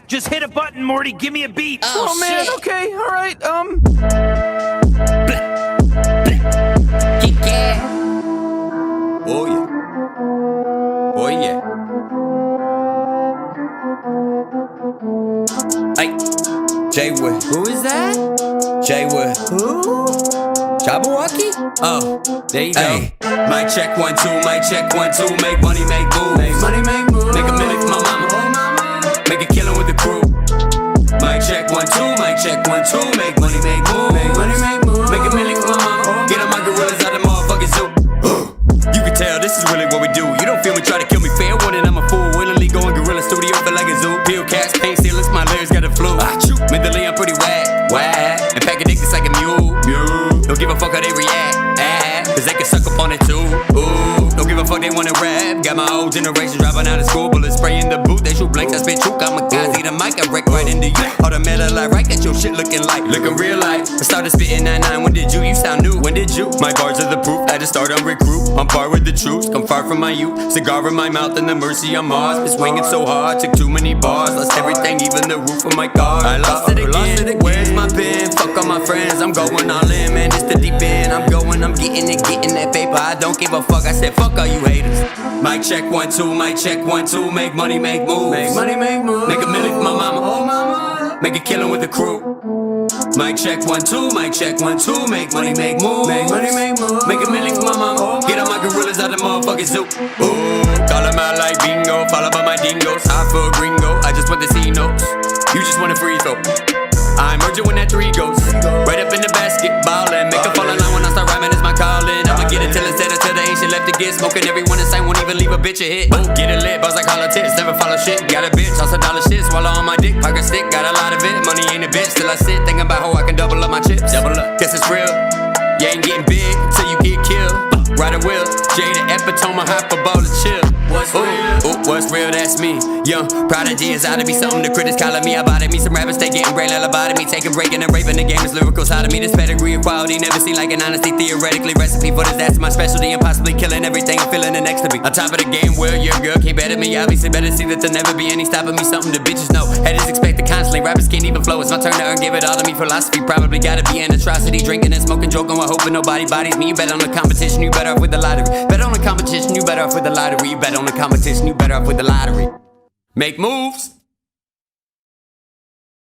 Just hit a button, Morty. Give me a beat. Oh man, shit. okay, alright, Yeah. Oh yeah. Oh yeah. Hey, Jaywood. Who is that? Jaywood. Who? Jabberwocky? Oh, there you go. Hey, mic check 1 2, mic check 1 2. Make money, make moves. Make money, make moves. Make a million for my mama. Oh mama. Make a killing with the crew. Mic check 1 2, mic check 1 2. Make money, make moves. Make money, make moves. Make a million for my mama. Get on my gorillas out the motherfucking zoo. You can tell this is really what we do. You don't feel me, try to kill me fair warning. I'm a fool. Willingly going gorilla studio, feel like a zoo. Peel cats, paint ceilings, my lyrics got a flu. Mentally I'm pretty whack, and pack addicted like a mule. Don't give a fuck how they react, cause they can suck up on it too. Ooh, don't give a fuck they wanna rap. Got my old generation dropping out of school, bullets spray in the boot. They shoot blanks, I spit truth. I'm a guy, see the mic, I wreck right into you. All the metal I write, got your shit looking real life. I started spitting 9-9, when did you? You sound new, when did you? My bars are the proof, I just start on recruit. I'm par with the troops, come far from my youth. Cigar in my mouth and the mercy on Mars. Been swinging so hard, took too many bars. Lost everything, even the roof of my car. I lost it again, where's my pen? Fuck all my friends, I'm going all in, man, it's the deep end. I'm getting it, getting that paper. I don't give a fuck, I said fuck all you haters. Mic check 1 2, mic check 1 2. Make money, make moves. Make money, make moves. Make a million for my mama. Oh mama. Make a killing with the crew. Mic check 1 2, mic check 1 2. Make money, make moves. Make money, make moves. Make a million for my mama. Get all my gorillas out the motherfucking zoo. Ooh, call them out like bingo. Follow by my dingoes. High for a gringo. I just want the C notes. You just want a free throw. I'm merging when that 3 goes. Right up in the basket, ballin'. Make a fall in line when I start rhyming, it's my calling. I'ma get it till it's dead until the ain't shit left to get. Smoking everyone inside, won't even leave a bitch a hit. Get it lit, buzz like hollow tits, never follow shit. Got a bitch, also dollar shit, swallow on my dick. Pocket stick, got a lot of it. Money ain't a bitch, till I sit thinking about how I can double up my chips. Double up, guess it's real. You ain't getting big till you get killed. Ride a wheel, Jada epitome, hyperbolic chill. What's real? Ooh, what's real? That's me. Young prodigy is out to be something. The critics calling me. I bought me some rappers, they getting brain lobotomy. Take a break and raping the game is lyrical side of me. This pedigree of quality never seen like an honesty. Theoretically, recipe for disaster. My specialty and possibly killing everything I'm feeling the next to be. On top of the game, well, your girl can't better me. Obviously, better see that there'll never be any stopping me. Something the bitches know. Haters expect it constantly. Rappers can't even flow. It's my turn to earn. Give it all to me. Philosophy probably gotta be an atrocity. Drinking and smoking, joking while hoping nobody bodies me. You bet on the competition. You better off with the lottery. Bet on the competition. You better off with the lottery. You bet on the competition. You better off with the lottery. Make moves.